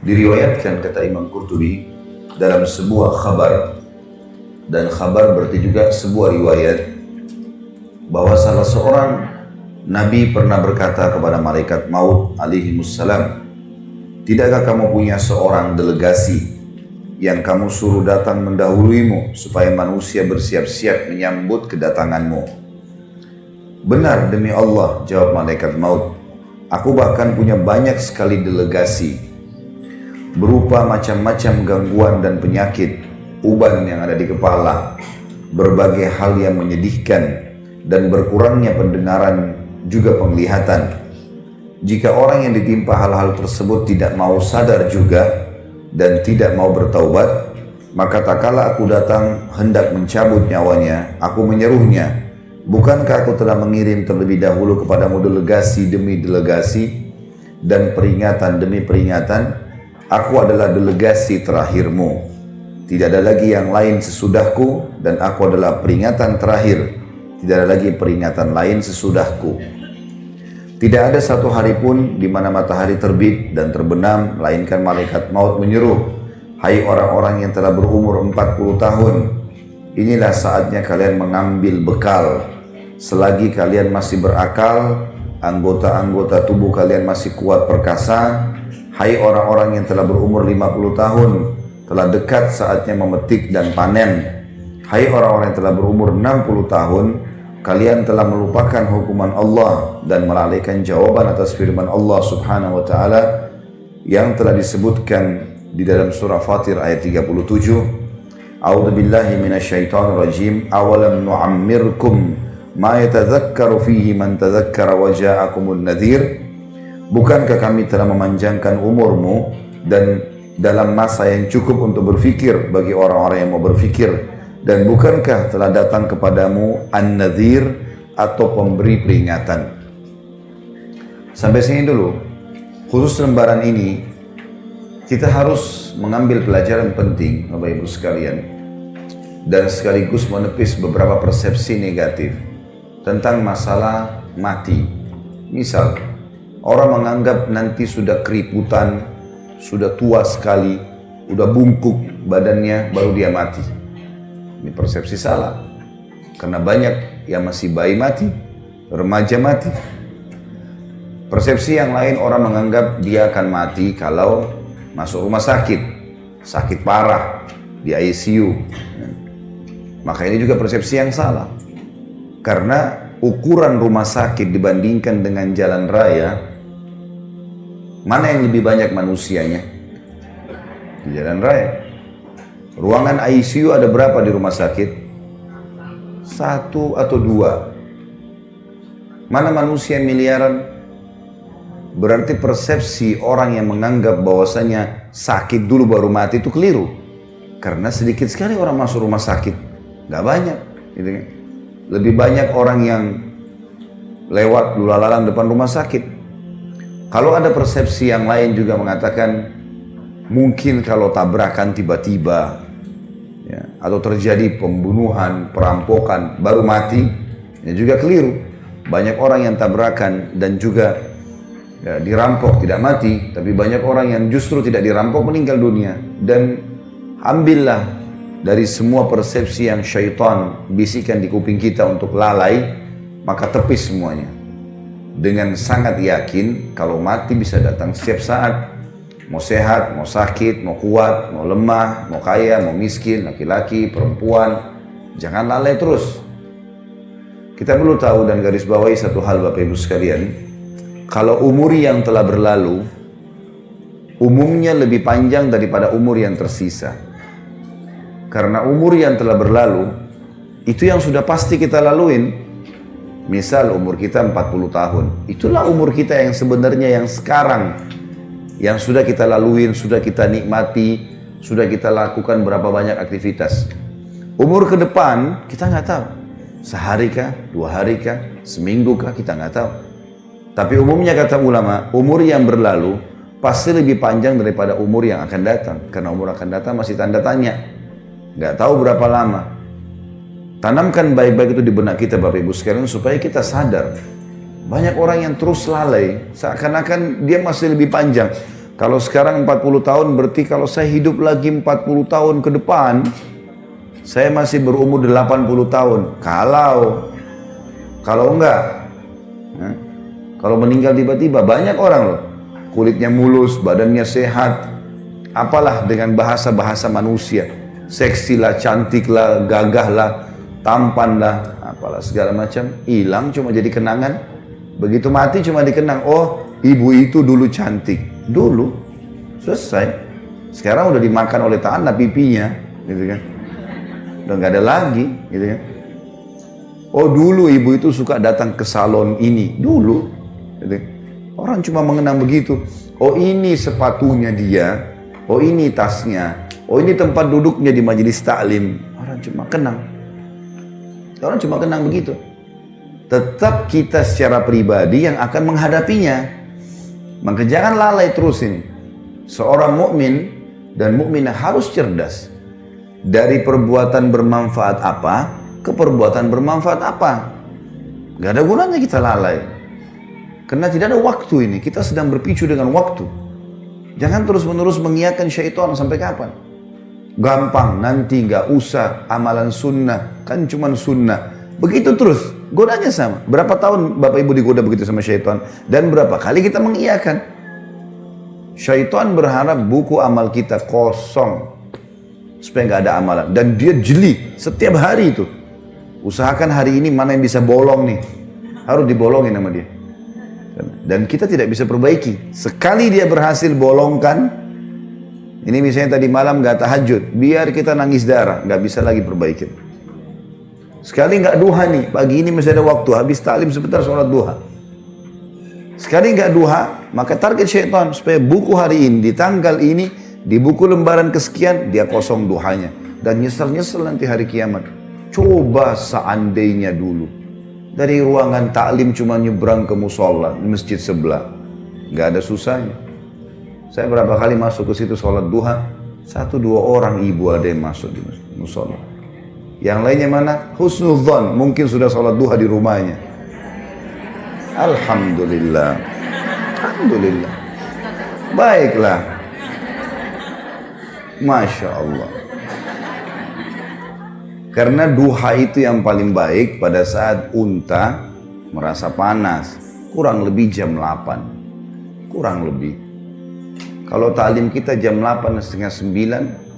Diriwayatkan kata Imam Qurtubi dalam sebuah khabar, dan khabar berarti juga sebuah riwayat, bahwa salah seorang Nabi pernah berkata kepada malaikat maut alaihimussalam, "Tidakkah kamu punya seorang delegasi yang kamu suruh datang mendahuluimu supaya manusia bersiap-siap menyambut kedatanganmu?" "Benar demi Allah," jawab malaikat maut, "aku bahkan punya banyak sekali delegasi berupa macam-macam gangguan dan penyakit, uban yang ada di kepala, berbagai hal yang menyedihkan, dan berkurangnya pendengaran juga penglihatan. Jika orang yang ditimpa hal-hal tersebut tidak mau sadar juga dan tidak mau bertaubat, maka tak kala aku datang hendak mencabut nyawanya, aku menyeruhnya, 'Bukankah aku telah mengirim terlebih dahulu kepadamu delegasi demi delegasi dan peringatan demi peringatan? Aku adalah delegasi terakhirmu. Tidak ada lagi yang lain sesudahku, dan aku adalah peringatan terakhir. Tidak ada lagi peringatan lain sesudahku. Tidak ada satu hari pun di mana matahari terbit dan terbenam, melainkan malaikat maut menyeru, 'Hai orang-orang yang telah berumur 40 tahun, inilah saatnya kalian mengambil bekal. Selagi kalian masih berakal, anggota-anggota tubuh kalian masih kuat perkasa. Hai orang-orang yang telah berumur 50 tahun, telah dekat saatnya memetik dan panen. Hai orang-orang yang telah berumur 60 tahun, kalian telah melupakan hukuman Allah dan melalaikan jawaban atas firman Allah subhanahu wa ta'ala yang telah disebutkan di dalam surah Fatir ayat 37. A'udzu billahi minasyaitonir rajim. Awalam nu'ammirkum ma yatadzakkaru fihi man tadzakkara wa ja'akumun nadhir. Bukankah kami telah memanjangkan umurmu dan dalam masa yang cukup untuk berfikir bagi orang-orang yang mau berfikir, dan bukankah telah datang kepadamu an-nadhir atau pemberi peringatan?" Sampai sini dulu. Khusus lembaran ini kita harus mengambil pelajaran penting Bapak Ibu sekalian, dan sekaligus menepis beberapa persepsi negatif tentang masalah mati. Misal, orang menganggap nanti sudah keriputan, sudah tua sekali, sudah bungkuk badannya, baru dia mati. Ini persepsi salah. Karena banyak yang masih bayi mati, remaja mati. Persepsi yang lain, orang menganggap dia akan mati kalau masuk rumah sakit, sakit parah, di ICU. Maka ini juga persepsi yang salah. Karena ukuran rumah sakit dibandingkan dengan jalan raya, mana yang lebih banyak manusianya? Di jalan raya. Ruangan ICU ada berapa di rumah sakit? 1 atau 2. Mana manusia miliaran? Berarti persepsi orang yang menganggap bahwasanya sakit dulu baru mati itu keliru. Karena sedikit sekali orang masuk rumah sakit. Gak banyak. Gitu kan? Lebih banyak orang yang lewat lulalang depan rumah sakit. Kalau ada persepsi yang lain juga mengatakan mungkin kalau tabrakan tiba-tiba ya, atau terjadi pembunuhan, perampokan baru mati, ya juga keliru. Banyak orang yang tabrakan dan juga ya, dirampok tidak mati, tapi banyak orang yang justru tidak dirampok meninggal dunia. Dan ambillah dari semua persepsi yang syaitan bisikan di kuping kita untuk lalai, maka tepis semuanya. Dengan sangat yakin kalau mati bisa datang setiap saat. Mau sehat, mau sakit, mau kuat, mau lemah, mau kaya, mau miskin, laki-laki, perempuan. Jangan lalai terus. Kita perlu tahu dan garis bawahi satu hal Bapak Ibu sekalian. Kalau umur yang telah berlalu, umumnya lebih panjang daripada umur yang tersisa. Karena umur yang telah berlalu, itu yang sudah pasti kita laluin. Misal umur kita 40 tahun, itulah umur kita yang sebenarnya yang sekarang, yang sudah kita laluin, sudah kita nikmati, sudah kita lakukan berapa banyak aktivitas. Umur ke depan kita nggak tahu, sehari kah, 2 hari kah, seminggu kah, kita nggak tahu. Tapi umumnya kata ulama, umur yang berlalu pasti lebih panjang daripada umur yang akan datang, karena umur akan datang masih tanda tanya, nggak tahu berapa lama. Tanamkan baik-baik itu di benak kita Bapak Ibu sekalian supaya kita sadar. Banyak orang yang terus lalai, seakan-akan dia masih lebih panjang. Kalau sekarang 40 tahun berarti kalau saya hidup lagi 40 tahun ke depan, saya masih berumur 80 tahun. Kalau enggak, kalau meninggal tiba-tiba, banyak orang loh, kulitnya mulus, badannya sehat, apalah dengan bahasa-bahasa manusia, seksi lah, cantik lah, gagah lah, tampan lah, apalah segala macam, hilang cuma jadi kenangan. Begitu mati cuma dikenang, oh ibu itu dulu cantik, dulu, selesai. Sekarang udah dimakan oleh tanah pipinya, gitu kan, udah nggak ada lagi, gitu kan. Oh dulu ibu itu suka datang ke salon ini, dulu, gitu. Orang cuma mengenang begitu. Oh ini sepatunya dia, oh ini tasnya, oh ini tempat duduknya di majelis taklim. Orang cuma kenang. Orang cuma kenang begitu. Tetap kita secara pribadi yang akan menghadapinya. Maka jangan lalai terus ini. Seorang mukmin dan mukminah harus cerdas. Dari perbuatan bermanfaat apa ke perbuatan bermanfaat apa. Gak ada gunanya kita lalai. Karena tidak ada waktu ini. Kita sedang berpicu dengan waktu. Jangan terus-menerus mengiyakan syaitan sampai kapan. Gampang, nanti gak usah amalan sunnah. Kan cuman sunnah. Begitu terus, godanya sama. Berapa tahun Bapak Ibu digoda begitu sama syaitan? Dan berapa kali kita mengiyakan? Syaitan berharap buku amal kita kosong. Supaya nggak ada amalan. Dan dia jeli setiap hari itu. Usahakan hari ini mana yang bisa bolong nih. Harus dibolongin sama dia. Dan kita tidak bisa perbaiki. Sekali dia berhasil bolongkan. Ini misalnya tadi malam nggak tahajud. Biar kita nangis darah. Nggak bisa lagi perbaikin. Sekali nggak duha nih, pagi ini masih ada waktu, habis taklim sebentar sholat duha. Sekali nggak duha, maka target syaitan supaya buku hari ini, di tanggal ini, di buku lembaran kesekian, dia kosong duhanya. Dan nyesel-nyesel nanti hari kiamat. Coba seandainya dulu, dari ruangan taklim cuma nyebrang ke musola, masjid sebelah. Nggak ada susahnya. Saya berapa kali masuk ke situ sholat duha, 1-2 orang ibu ada yang masuk di musola. Yang lainnya mana? Husnudzon, mungkin sudah sholat duha di rumahnya. Alhamdulillah. Alhamdulillah. Baiklah. Masya Allah. Karena duha itu yang paling baik pada saat unta merasa panas. Kurang lebih jam 8. Kurang lebih. Kalau taklim kita jam 8 setengah 9.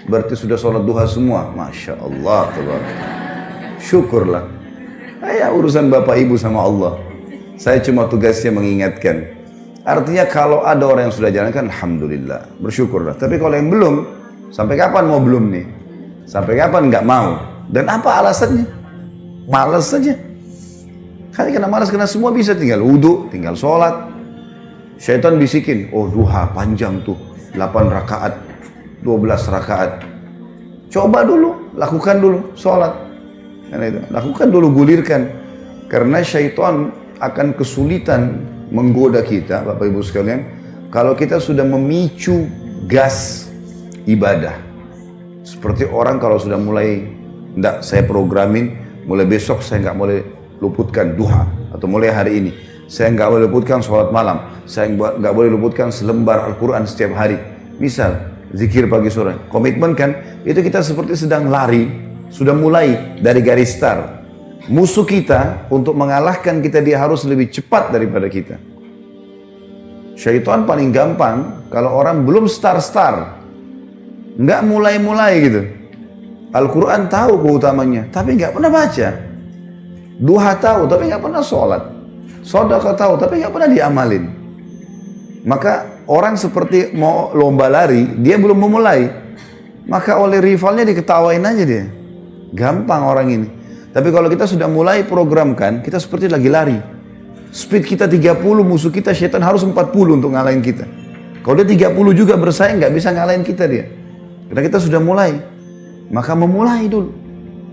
Berarti sudah sholat duha semua. Masya Allah. Syukurlah. Ya urusan Bapak Ibu sama Allah. Saya cuma tugasnya mengingatkan. Artinya kalau ada orang yang sudah jalankan, Alhamdulillah. Bersyukurlah. Tapi kalau yang belum, sampai kapan mau belum nih? Sampai kapan nggak mau? Dan apa alasannya? Malas saja. Karena malas, karena semua bisa, tinggal wudhu, tinggal sholat. Syaitan bisikin, oh duha panjang tuh. 8 rakaat. 12 rakaat. Coba dulu, lakukan dulu sholat. Lakukan dulu, gulirkan. Karena syaitan akan kesulitan menggoda kita, Bapak Ibu sekalian, kalau kita sudah memicu gas ibadah. Seperti orang kalau sudah mulai, enggak, saya programin, mulai besok saya nggak boleh luputkan duha. Atau mulai hari ini, saya nggak boleh luputkan sholat malam. Saya nggak boleh luputkan selembar Al-Quran setiap hari. Misal, zikir pagi sore, komitmen kan, itu kita seperti sedang lari, sudah mulai dari garis start. Musuh kita untuk mengalahkan kita, dia harus lebih cepat daripada kita. Syaitan paling gampang kalau orang belum start, nggak mulai gitu. Al-Quran tahu keutamanya, tapi nggak pernah baca. Duha tahu, tapi nggak pernah sholat. Sedekah tahu, tapi nggak pernah diamalin. Maka orang seperti mau lomba lari, dia belum memulai. Maka oleh rivalnya diketawain aja dia. Gampang orang ini. Tapi kalau kita sudah mulai programkan, kita seperti lagi lari. Speed kita 30, musuh kita syaitan harus 40 untuk ngalahin kita. Kalau dia 30 juga bersaing, nggak bisa ngalahin kita dia. Karena kita sudah mulai. Maka memulai dulu.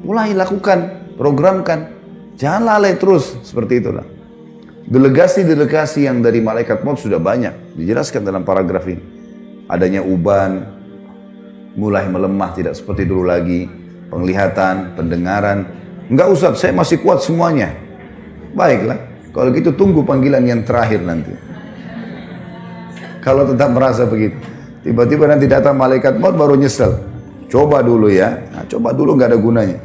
Mulai, lakukan, programkan. Jangan lalai terus, seperti itulah. Delegasi-delegasi yang dari malaikat maut sudah banyak. Dijelaskan dalam paragraf ini. Adanya uban, mulai melemah, tidak seperti dulu lagi. Penglihatan, pendengaran. Enggak Ustaz, saya masih kuat semuanya. Baiklah, kalau gitu tunggu panggilan yang terakhir nanti. Kalau tetap merasa begitu. Tiba-tiba nanti datang malaikat maut baru nyesel. Coba dulu ya. Nah, coba dulu nggak ada gunanya.